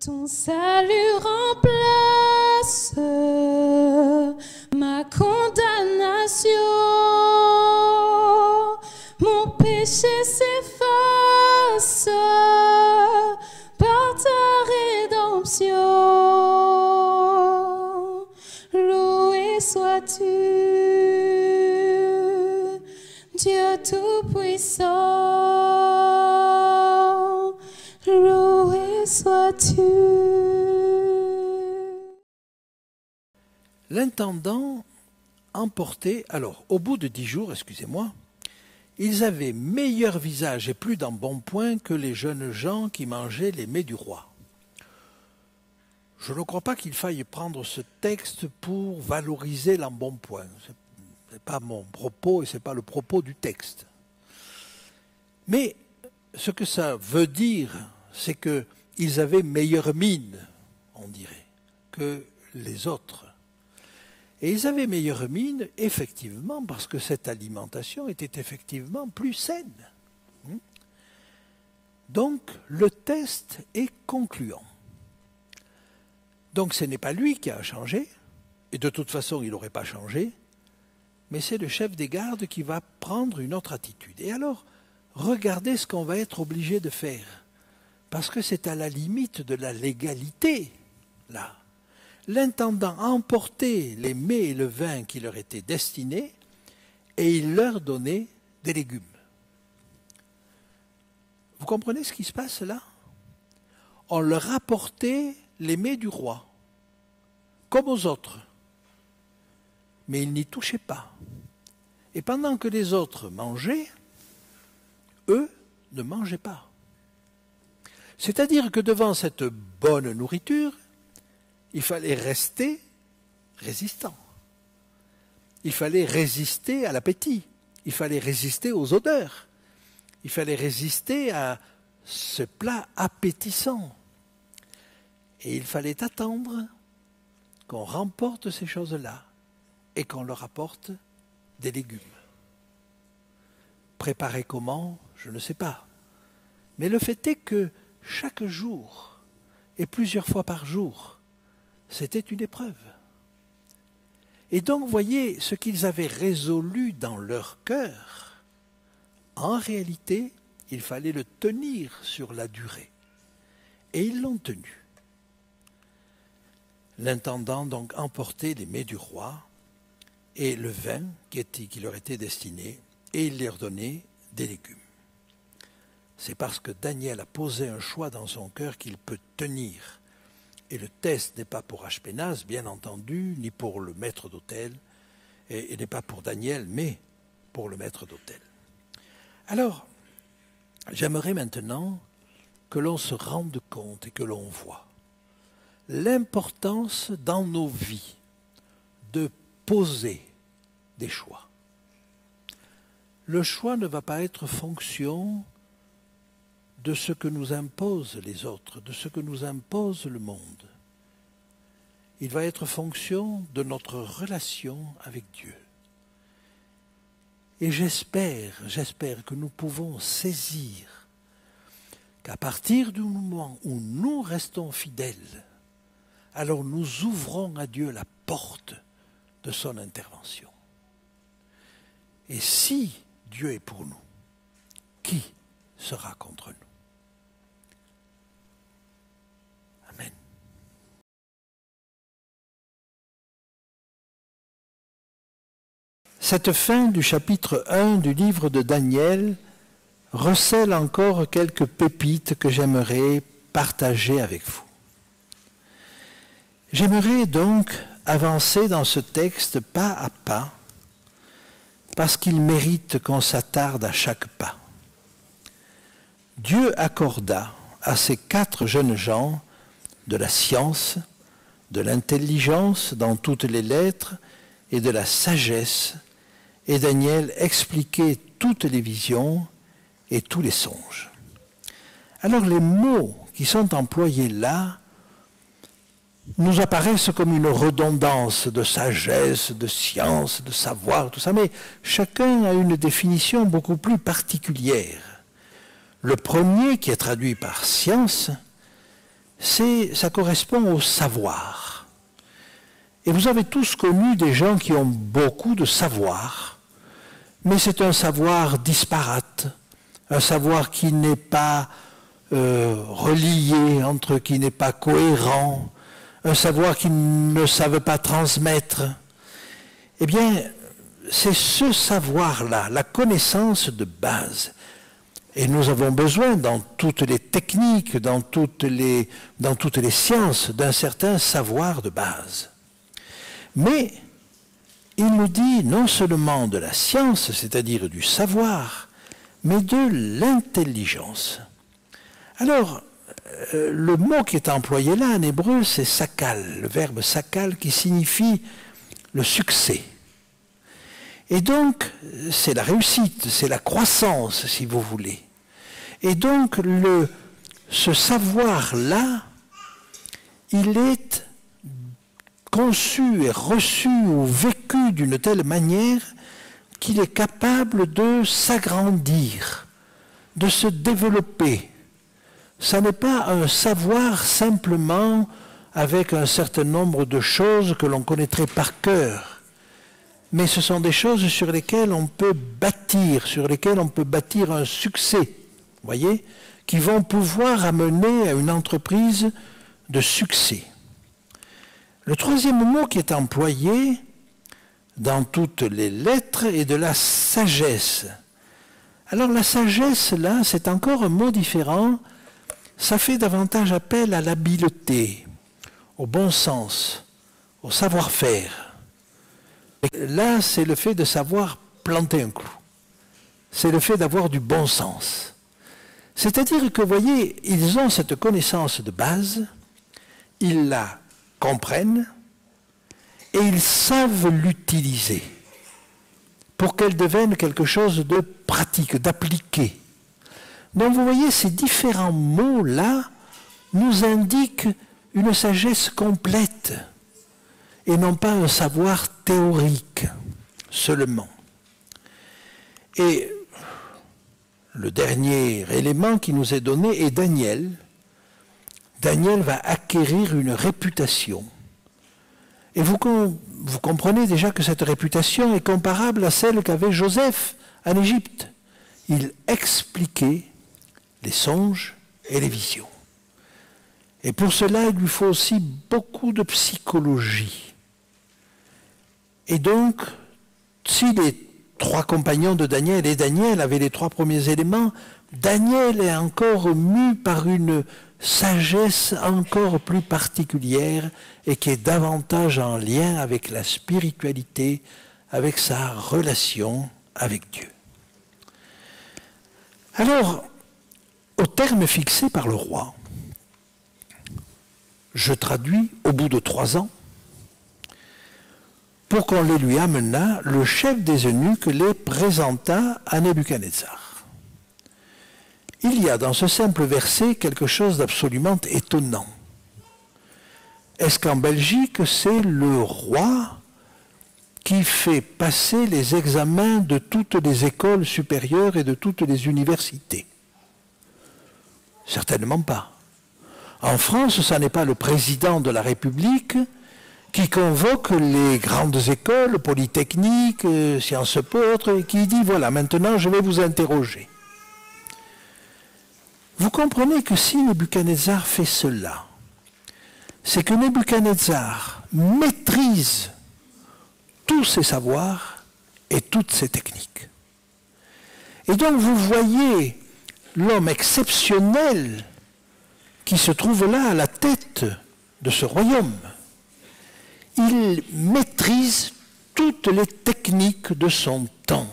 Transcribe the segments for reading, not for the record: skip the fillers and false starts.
Ton salut remplace ma condamnation. Mon péché s'efface par ta rédemption. Loué sois-tu, Dieu Tout-Puissant. Loué sois-tu. L'intendant emportait, alors au bout de 10 jours, excusez-moi, ils avaient meilleur visage et plus d'embonpoint que les jeunes gens qui mangeaient les mets du roi. Je ne crois pas qu'il faille prendre ce texte pour valoriser l'embonpoint. Ce n'est pas mon propos et ce n'est pas le propos du texte. Mais ce que ça veut dire, c'est qu'ils avaient meilleure mine, on dirait, que les autres. Et ils avaient meilleure mine, effectivement, parce que cette alimentation était effectivement plus saine. Donc, le test est concluant. Donc, ce n'est pas lui qui a changé, et de toute façon, il n'aurait pas changé, mais c'est le chef des gardes qui va prendre une autre attitude. Et alors, regardez ce qu'on va être obligé de faire, parce que c'est à la limite de la légalité, là. L'intendant a emporté les mets et le vin qui leur étaient destinés, et il leur donnait des légumes. Vous comprenez ce qui se passe là? On leur apportait les mets du roi, comme aux autres. Mais ils n'y touchaient pas. Et pendant que les autres mangeaient, eux ne mangeaient pas. C'est-à-dire que devant cette bonne nourriture, il fallait rester résistant. Il fallait résister à l'appétit. Il fallait résister aux odeurs. Il fallait résister à ce plat appétissant. Et il fallait attendre qu'on remporte ces choses-là et qu'on leur apporte des légumes. Préparer comment, je ne sais pas. Mais le fait est que chaque jour, et plusieurs fois par jour, c'était une épreuve. Et donc, voyez, ce qu'ils avaient résolu dans leur cœur, en réalité, il fallait le tenir sur la durée. Et ils l'ont tenu. L'intendant donc emportait les mets du roi et le vin qui leur était destiné, et il leur donnait des légumes. C'est parce que Daniel a posé un choix dans son cœur qu'il peut tenir. Et le test n'est pas pour Ashpenaz, bien entendu, ni pour le maître d'hôtel, et n'est pas pour Daniel, mais pour le maître d'hôtel. Alors, j'aimerais maintenant que l'on se rende compte et que l'on voit l'importance dans nos vies de poser des choix. Le choix ne va pas être fonction de ce que nous imposent les autres, de ce que nous impose le monde. Il va être fonction de notre relation avec Dieu. Et j'espère que nous pouvons saisir qu'à partir du moment où nous restons fidèles, alors nous ouvrons à Dieu la porte de son intervention. Et si Dieu est pour nous, qui sera contre nous? Amen. Cette fin du chapitre 1 du livre de Daniel recèle encore quelques pépites que j'aimerais partager avec vous. J'aimerais donc avancer dans ce texte pas à pas, parce qu'il mérite qu'on s'attarde à chaque pas. Dieu accorda à ces 4 jeunes gens de la science, de l'intelligence dans toutes les lettres et de la sagesse, et Daniel expliquait toutes les visions et tous les songes. Alors les mots qui sont employés là nous apparaissent comme une redondance de sagesse, de science, de savoir, tout ça, mais chacun a une définition beaucoup plus particulière. Le premier, qui est traduit par science, ça correspond au savoir. Et vous avez tous connu des gens qui ont beaucoup de savoir, mais c'est un savoir disparate, un savoir qui n'est pas relié, qui n'est pas cohérent, un savoir qu'ils ne savent pas transmettre. Eh bien, c'est ce savoir-là, la connaissance de base. Et nous avons besoin, dans toutes les techniques, dans toutes les sciences, d'un certain savoir de base. Mais il nous dit non seulement de la science, c'est-à-dire du savoir, mais de l'intelligence. Alors, le mot qui est employé là en hébreu, c'est sakal, le verbe sakal qui signifie le succès. Et donc, c'est la réussite, c'est la croissance, si vous voulez. Et donc, ce savoir-là, il est conçu et reçu ou vécu d'une telle manière qu'il est capable de s'agrandir, de se développer. Ça n'est pas un savoir simplement avec un certain nombre de choses que l'on connaîtrait par cœur, mais ce sont des choses sur lesquelles on peut bâtir, un succès, voyez, qui vont pouvoir amener à une entreprise de succès. Le troisième mot qui est employé dans toutes les lettres est de la sagesse. Alors la sagesse, là, c'est encore un mot différent. Ça fait davantage appel à l'habileté, au bon sens, au savoir-faire. Et là, c'est le fait de savoir planter un clou. C'est le fait d'avoir du bon sens. C'est-à-dire que, vous voyez, ils ont cette connaissance de base, ils la comprennent et ils savent l'utiliser pour qu'elle devienne quelque chose de pratique, d'appliqué. Donc vous voyez, ces différents mots-là nous indiquent une sagesse complète et non pas un savoir théorique seulement. Et le dernier élément qui nous est donné est Daniel. Daniel va acquérir une réputation. Et vous comprenez déjà que cette réputation est comparable à celle qu'avait Joseph en Égypte. Il expliquait les songes et les visions. Et pour cela, il lui faut aussi beaucoup de psychologie. Et donc, si les trois compagnons de Daniel et Daniel avaient les trois premiers éléments, Daniel est encore mu par une sagesse encore plus particulière et qui est davantage en lien avec la spiritualité, avec sa relation avec Dieu. Alors, au terme fixé par le roi, je traduis au bout de 3 ans, pour qu'on les lui amenât, le chef des eunuques les présenta à Nebuchadnezzar. Il y a dans ce simple verset quelque chose d'absolument étonnant. Est-ce qu'en Belgique, c'est le roi qui fait passer les examens de toutes les écoles supérieures et de toutes les universités? Certainement pas. En France, ce n'est pas le président de la République qui convoque les grandes écoles, polytechniques, Sciences Po, autres, et qui dit, voilà, maintenant je vais vous interroger. Vous comprenez que si Nebuchadnezzar fait cela, c'est que Nebuchadnezzar maîtrise tous ses savoirs et toutes ses techniques. Et donc vous voyez l'homme exceptionnel qui se trouve là à la tête de ce royaume. Il maîtrise toutes les techniques de son temps.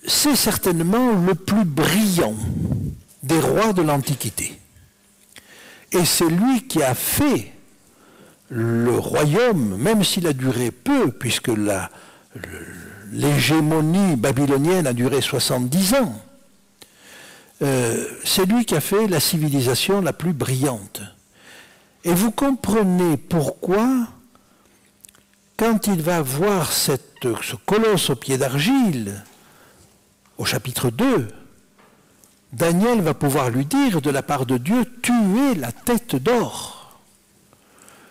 C'est certainement le plus brillant des rois de l'Antiquité. Et c'est lui qui a fait le royaume, même s'il a duré peu, puisque l'hégémonie babylonienne a duré 70 ans. C'est lui qui a fait la civilisation la plus brillante. Et vous comprenez pourquoi, quand il va voir ce colosse au pied d'argile, au chapitre 2, Daniel va pouvoir lui dire de la part de Dieu, tu es la tête d'or.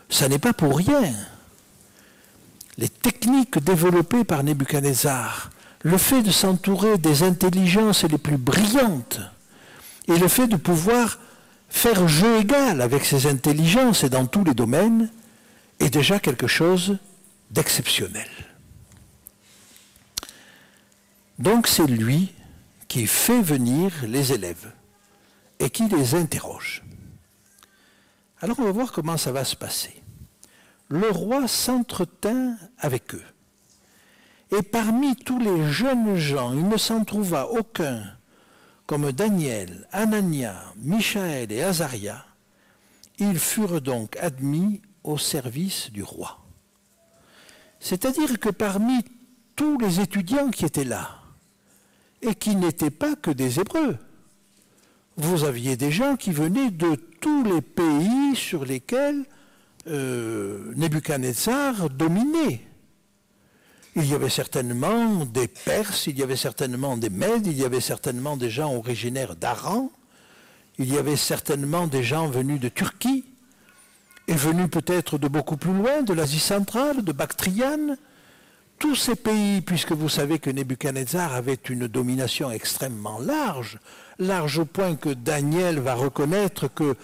Ça n'est pas pour rien. Les techniques développées par Nebuchadnezzar, le fait de s'entourer des intelligences les plus brillantes et le fait de pouvoir faire jeu égal avec ces intelligences et dans tous les domaines est déjà quelque chose d'exceptionnel. Donc c'est lui qui fait venir les élèves et qui les interroge. Alors on va voir comment ça va se passer. Le roi s'entretint avec eux. Et parmi tous les jeunes gens, il ne s'en trouva aucun comme Daniel, Anania, Michaël et Azaria. Ils furent donc admis au service du roi. C'est-à-dire que parmi tous les étudiants qui étaient là, et qui n'étaient pas que des Hébreux, vous aviez des gens qui venaient de tous les pays sur lesquels Nebuchadnezzar dominait. Il y avait certainement des Perses, il y avait certainement des Mèdes, il y avait certainement des gens originaires d'Aran, il y avait certainement des gens venus de Turquie, et venus peut-être de beaucoup plus loin, de l'Asie centrale, de Bactriane. Tous ces pays, puisque vous savez que Nebuchadnezzar avait une domination extrêmement large, large au point que Daniel va reconnaître que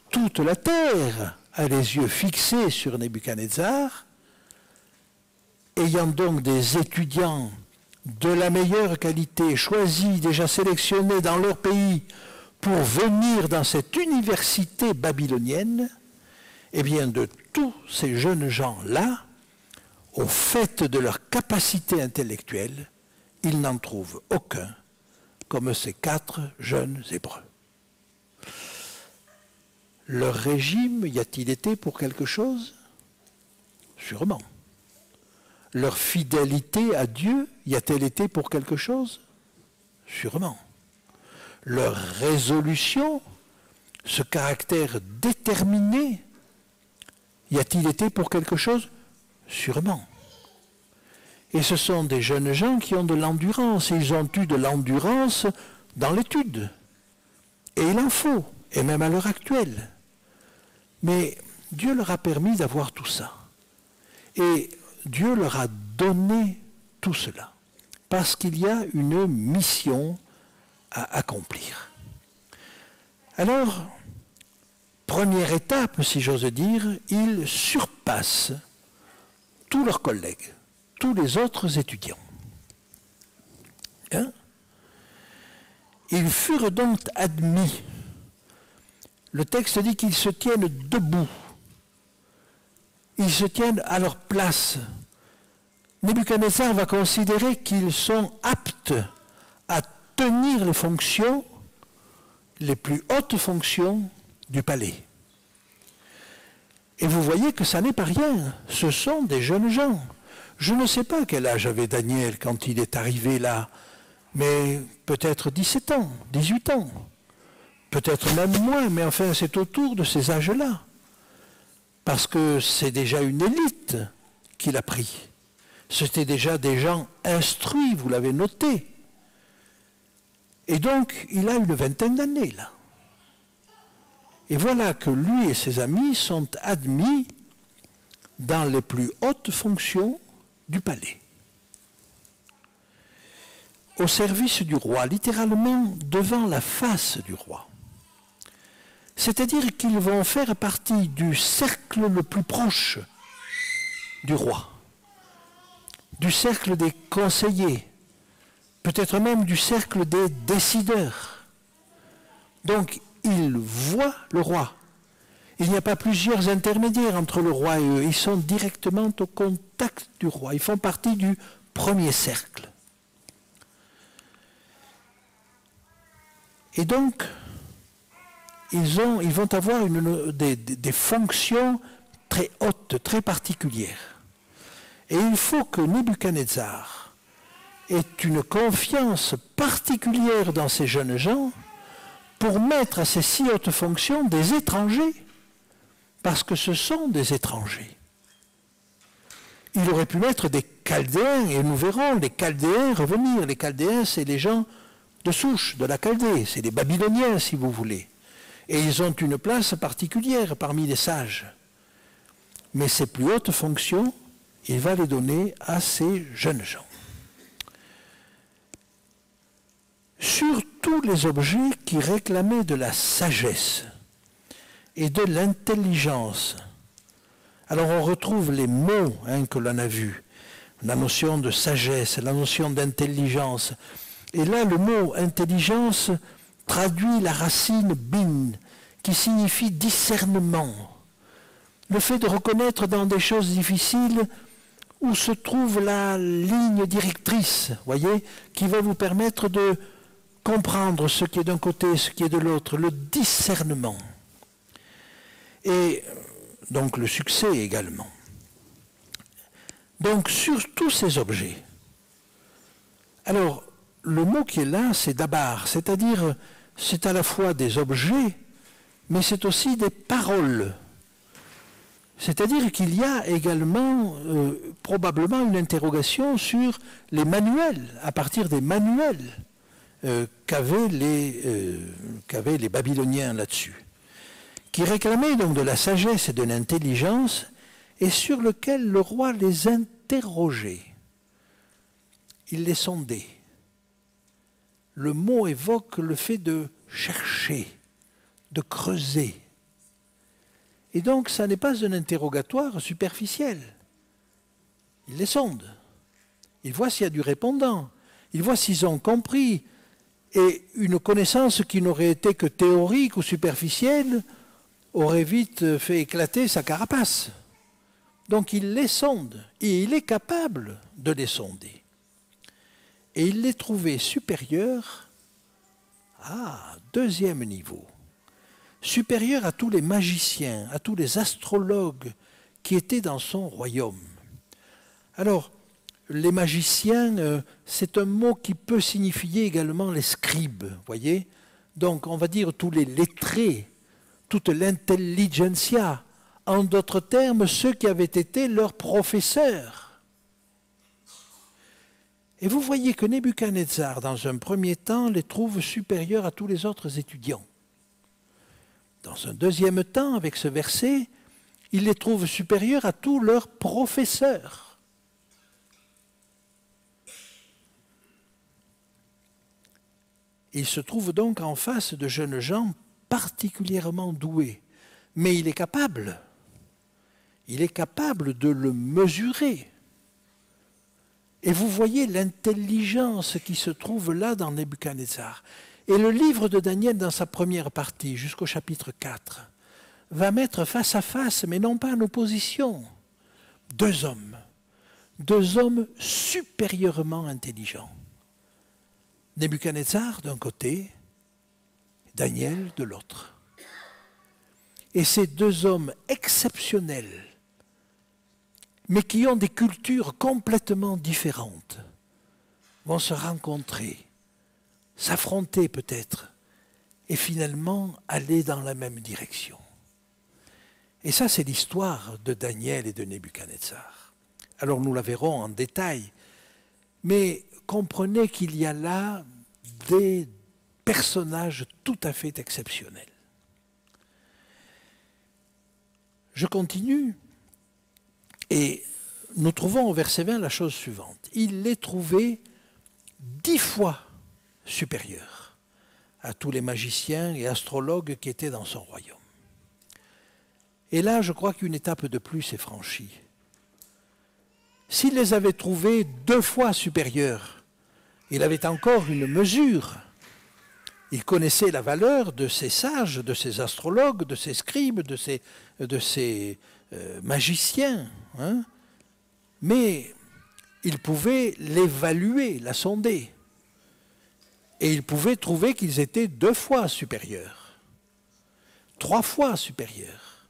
toute la terre a les yeux fixés sur Nebuchadnezzar, ayant donc des étudiants de la meilleure qualité, choisis, déjà sélectionnés dans leur pays pour venir dans cette université babylonienne, eh bien de tous ces jeunes gens-là, au fait de leur capacité intellectuelle, ils n'en trouvent aucun comme ces 4 jeunes Hébreux. Leur régime y a-t-il été pour quelque chose? Sûrement. Leur fidélité à Dieu y a-t-elle été pour quelque chose? Sûrement. Leur résolution, ce caractère déterminé, y a-t-il été pour quelque chose? Sûrement. Et ce sont des jeunes gens qui ont de l'endurance. Ils ont eu de l'endurance dans l'étude. Et il en faut, et même à l'heure actuelle. Mais Dieu leur a permis d'avoir tout ça. Et Dieu leur a donné tout cela. Parce qu'il y a une mission à accomplir. Alors, première étape, si j'ose dire, ils surpassent tous leurs collègues, tous les autres étudiants. Hein? Ils furent donc admis. Le texte dit qu'ils se tiennent debout. Ils se tiennent à leur place. Nebuchadnezzar va considérer qu'ils sont aptes à tenir les fonctions, les plus hautes fonctions du palais. Et vous voyez que ça n'est pas rien. Ce sont des jeunes gens. Je ne sais pas quel âge avait Daniel quand il est arrivé là, mais peut-être 17 ans, 18 ans, peut-être même moins, mais enfin c'est autour de ces âges-là. Parce que c'est déjà une élite qu'il a pris. C'était déjà des gens instruits, vous l'avez noté. Et donc, il a une vingtaine d'années là. Et voilà que lui et ses amis sont admis dans les plus hautes fonctions du palais. Au service du roi, littéralement devant la face du roi. C'est-à-dire qu'ils vont faire partie du cercle le plus proche du roi, du cercle des conseillers, peut-être même du cercle des décideurs. Donc, ils voient le roi. Il n'y a pas plusieurs intermédiaires entre le roi et eux. Ils sont directement au contact du roi. Ils font partie du premier cercle. Et donc, ils vont avoir des fonctions très hautes, très particulières. Et il faut que Nebuchadnezzar ait une confiance particulière dans ces jeunes gens pour mettre à ces si hautes fonctions des étrangers, parce que ce sont des étrangers. Il aurait pu mettre des Chaldéens, et nous verrons les Chaldéens revenir. Les Chaldéens, c'est les gens de souche, de la Chaldée, c'est des Babyloniens si vous voulez. Et ils ont une place particulière parmi les sages. Mais ces plus hautes fonctions, il va les donner à ces jeunes gens. Sur tous les objets qui réclamaient de la sagesse et de l'intelligence, alors on retrouve les mots que l'on a vus, la notion de sagesse, la notion d'intelligence. Et là, le mot intelligence traduit la racine bin, qui signifie discernement. Le fait de reconnaître dans des choses difficiles où se trouve la ligne directrice, voyez, qui va vous permettre de comprendre ce qui est d'un côté, ce qui est de l'autre, le discernement. Et donc le succès également. Donc sur tous ces objets. Alors, le mot qui est là, c'est dabar, c'est-à-dire c'est à la fois des objets, mais c'est aussi des paroles. C'est-à-dire qu'il y a également probablement une interrogation sur les manuels, à partir des manuels qu'avaient les Babyloniens là-dessus, qui réclamaient donc de la sagesse et de l'intelligence, et sur lequel le roi les interrogeait. Il les sondait. Le mot évoque le fait de chercher, de creuser. Et donc, ça n'est pas un interrogatoire superficiel. Il les sonde. Il voit s'il y a du répondant. Il voit s'ils ont compris. Et une connaissance qui n'aurait été que théorique ou superficielle aurait vite fait éclater sa carapace. Donc, il les sonde. Et il est capable de les sonder. Et il les trouvait supérieurs à deuxième niveau. Supérieur à tous les magiciens, à tous les astrologues qui étaient dans son royaume. Alors, les magiciens, c'est un mot qui peut signifier également les scribes, voyez. Donc, on va dire tous les lettrés, toute l'intelligentsia, en d'autres termes, ceux qui avaient été leurs professeurs. Et vous voyez que Nebuchadnezzar, dans un premier temps, les trouve supérieurs à tous les autres étudiants. Dans un deuxième temps, avec ce verset, il les trouve supérieurs à tous leurs professeurs. Il se trouve donc en face de jeunes gens particulièrement doués. Mais il est capable de le mesurer. Et vous voyez l'intelligence qui se trouve là dans Nebuchadnezzar. Et le livre de Daniel, dans sa première partie, jusqu'au chapitre 4, va mettre face à face, mais non pas en opposition, deux hommes supérieurement intelligents. Nebuchadnezzar d'un côté, Daniel de l'autre. Et ces deux hommes exceptionnels, mais qui ont des cultures complètement différentes, vont se rencontrer, s'affronter peut-être, et finalement aller dans la même direction. Et ça, c'est l'histoire de Daniel et de Nebuchadnezzar. Alors nous la verrons en détail, mais comprenez qu'il y a là des personnages tout à fait exceptionnels. Je continue. Et nous trouvons au verset 20 la chose suivante. Il les trouvait 10 fois supérieurs à tous les magiciens et astrologues qui étaient dans son royaume. Et là, je crois qu'une étape de plus est franchie. S'il les avait trouvés 2 fois supérieurs, il avait encore une mesure. Il connaissait la valeur de ces sages, de ces astrologues, de ces scribes, de ces magiciens, mais il pouvait l'évaluer, la sonder. Et il pouvait trouver qu'ils étaient 2 fois supérieurs, 3 fois supérieurs.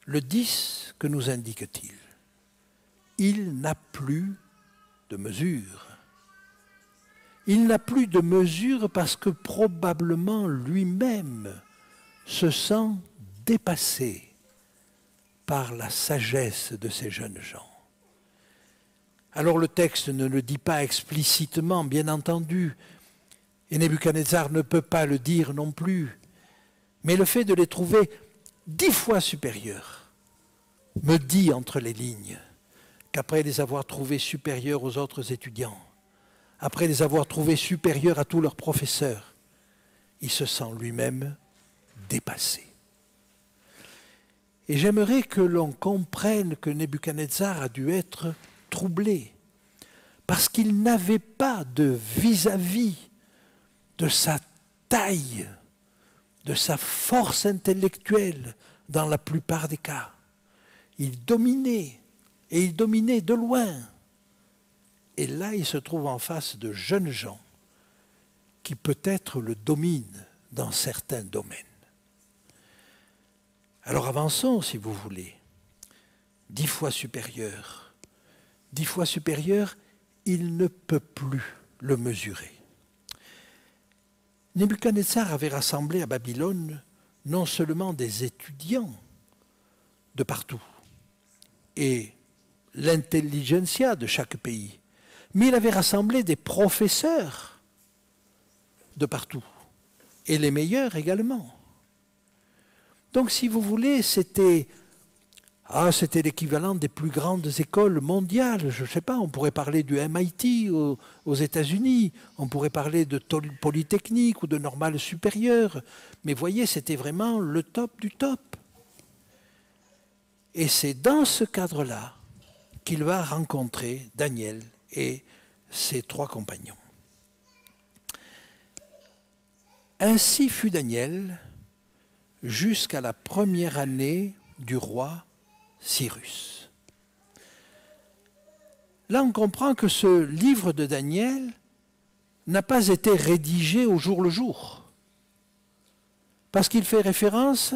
Le 10, que nous indique-t-il? Il n'a plus de mesure. Il n'a plus de mesure parce que probablement lui-même se sent dépassé par la sagesse de ces jeunes gens. Alors le texte ne le dit pas explicitement, bien entendu, Et Nebuchadnezzar ne peut pas le dire non plus. Mais le fait de les trouver 10 fois supérieurs me dit entre les lignes qu'après les avoir trouvés supérieurs aux autres étudiants, après les avoir trouvés supérieurs à tous leurs professeurs, il se sent lui-même dépassé. Et j'aimerais que l'on comprenne que Nebuchadnezzar a dû être troublé, parce qu'il n'avait pas de vis-à-vis de sa taille, de sa force intellectuelle dans la plupart des cas. Il dominait, et il dominait de loin. Et là, il se trouve en face de jeunes gens qui peut-être le dominent dans certains domaines. Alors avançons, si vous voulez. 10 fois supérieur. 10 fois supérieur, il ne peut plus le mesurer. Nebuchadnezzar avait rassemblé à Babylone non seulement des étudiants de partout et l'intelligentsia de chaque pays, mais il avait rassemblé des professeurs de partout et les meilleurs également. Donc si vous voulez, c'était l'équivalent des plus grandes écoles mondiales. Je ne sais pas, on pourrait parler du MIT aux États-Unis, on pourrait parler de Polytechnique ou de Normale Supérieure. Mais voyez, c'était vraiment le top du top. Et c'est dans ce cadre-là qu'il va rencontrer Daniel et ses 3 compagnons. Ainsi fut Daniel jusqu'à la première année du roi Cyrus. Là, on comprend que ce livre de Daniel n'a pas été rédigé au jour le jour, parce qu'il fait référence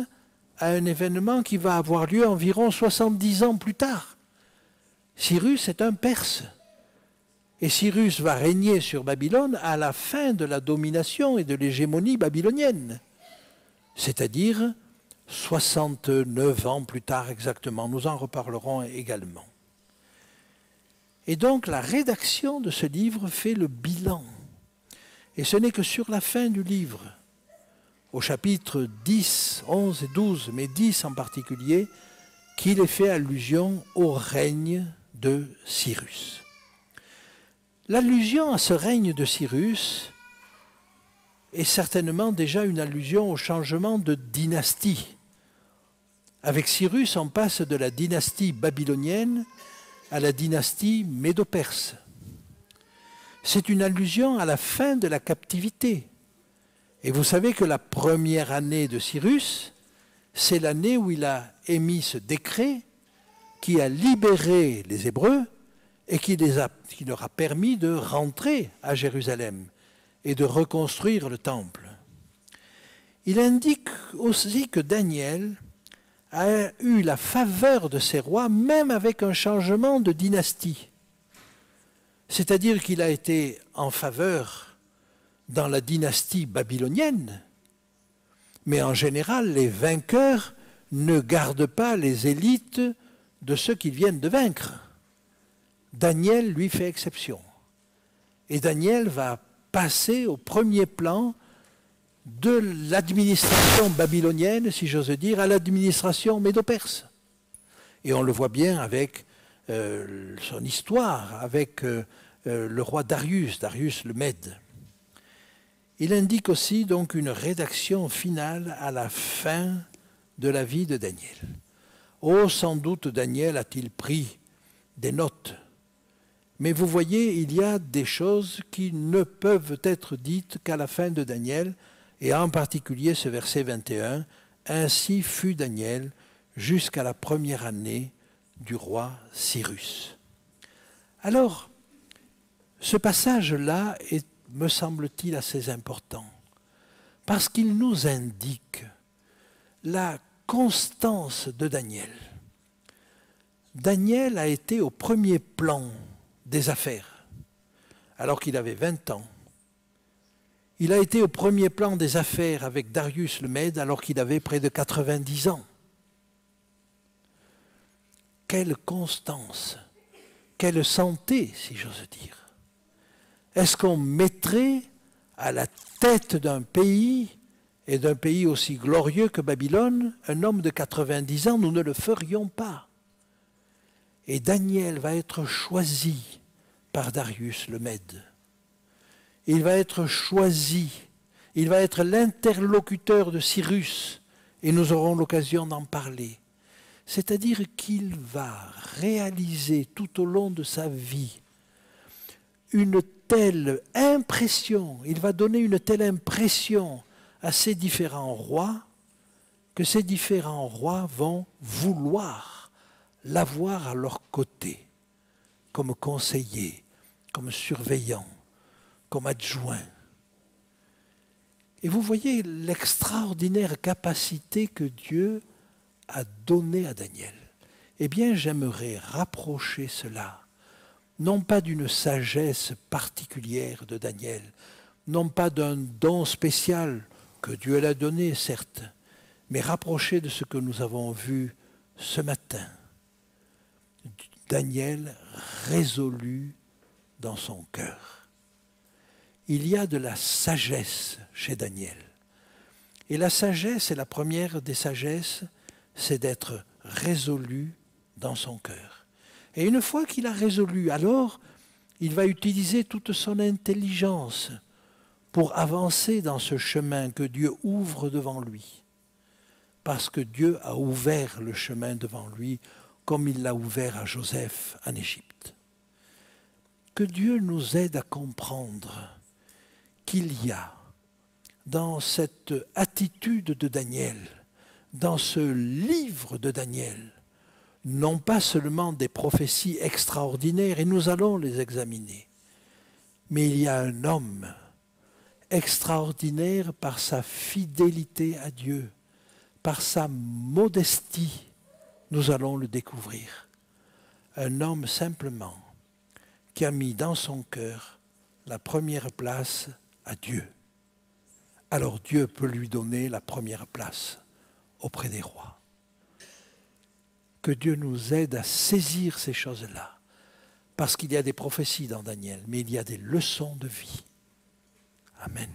à un événement qui va avoir lieu environ 70 ans plus tard. Cyrus est un Perse, et Cyrus va régner sur Babylone à la fin de la domination et de l'hégémonie babylonienne, c'est-à-dire 69 ans plus tard exactement. Nous en reparlerons également. Et donc la rédaction de ce livre fait le bilan. Et ce n'est que sur la fin du livre, au chapitre 10, 11 et 12, mais 10 en particulier, qu'il est fait allusion au règne de Cyrus. L'allusion à ce règne de Cyrus est certainement déjà une allusion au changement de dynastie. Avec Cyrus, on passe de la dynastie babylonienne à la dynastie médo-perse. C'est une allusion à la fin de la captivité. Et vous savez que la première année de Cyrus, c'est l'année où il a émis ce décret qui a libéré les Hébreux et qui leur a permis de rentrer à Jérusalem et de reconstruire le temple. Il indique aussi que Daniel a eu la faveur de ces rois, même avec un changement de dynastie. C'est-à-dire qu'il a été en faveur dans la dynastie babylonienne, mais en général, les vainqueurs ne gardent pas les élites de ceux qu'ils viennent de vaincre. Daniel lui fait exception. Et Daniel va passer au premier plan de l'administration babylonienne, si j'ose dire, à l'administration médo-perse. Et on le voit bien avec son histoire, avec le roi Darius le Mède. Il indique aussi donc une rédaction finale à la fin de la vie de Daniel. Oh, sans doute Daniel a-t-il pris des notes. Mais vous voyez, il y a des choses qui ne peuvent être dites qu'à la fin de Daniel, et en particulier ce verset 21, « Ainsi fut Daniel jusqu'à la première année du roi Cyrus. » Alors, ce passage-là est, me semble-t-il, assez important, parce qu'il nous indique la constance de Daniel. Daniel a été au premier plan des affaires, alors qu'il avait 20 ans. Il a été au premier plan des affaires avec Darius le Mède, alors qu'il avait près de 90 ans. Quelle constance, quelle santé, si j'ose dire. Est-ce qu'on mettrait à la tête d'un pays, et d'un pays aussi glorieux que Babylone, un homme de 90 ans, nous ne le ferions pas. Et Daniel va être choisi par Darius le Mède. Il va être choisi, il va être l'interlocuteur de Cyrus, et nous aurons l'occasion d'en parler. C'est-à-dire qu'il va réaliser tout au long de sa vie une telle impression, il va donner une telle impression à ces différents rois, que ces différents rois vont vouloir l'avoir à leur côté, comme conseiller, comme surveillant, comme adjoint. Et vous voyez l'extraordinaire capacité que Dieu a donnée à Daniel. Eh bien, j'aimerais rapprocher cela, non pas d'une sagesse particulière de Daniel, non pas d'un don spécial que Dieu l'a donné, certes, mais rapprocher de ce que nous avons vu ce matin. Daniel résolu dans son cœur. Il y a de la sagesse chez Daniel. Et la sagesse, et la première des sagesses, c'est d'être résolu dans son cœur. Et une fois qu'il a résolu, alors il va utiliser toute son intelligence pour avancer dans ce chemin que Dieu ouvre devant lui. Parce que Dieu a ouvert le chemin devant lui comme il l'a ouvert à Joseph en Égypte. Que Dieu nous aide à comprendre qu'il y a dans cette attitude de Daniel, dans ce livre de Daniel, non pas seulement des prophéties extraordinaires, et nous allons les examiner, mais il y a un homme extraordinaire par sa fidélité à Dieu, par sa modestie, nous allons le découvrir. Un homme simplement qui a mis dans son cœur la première place à Dieu. Alors Dieu peut lui donner la première place auprès des rois. Que Dieu nous aide à saisir ces choses-là, parce qu'il y a des prophéties dans Daniel, mais il y a des leçons de vie. Amen.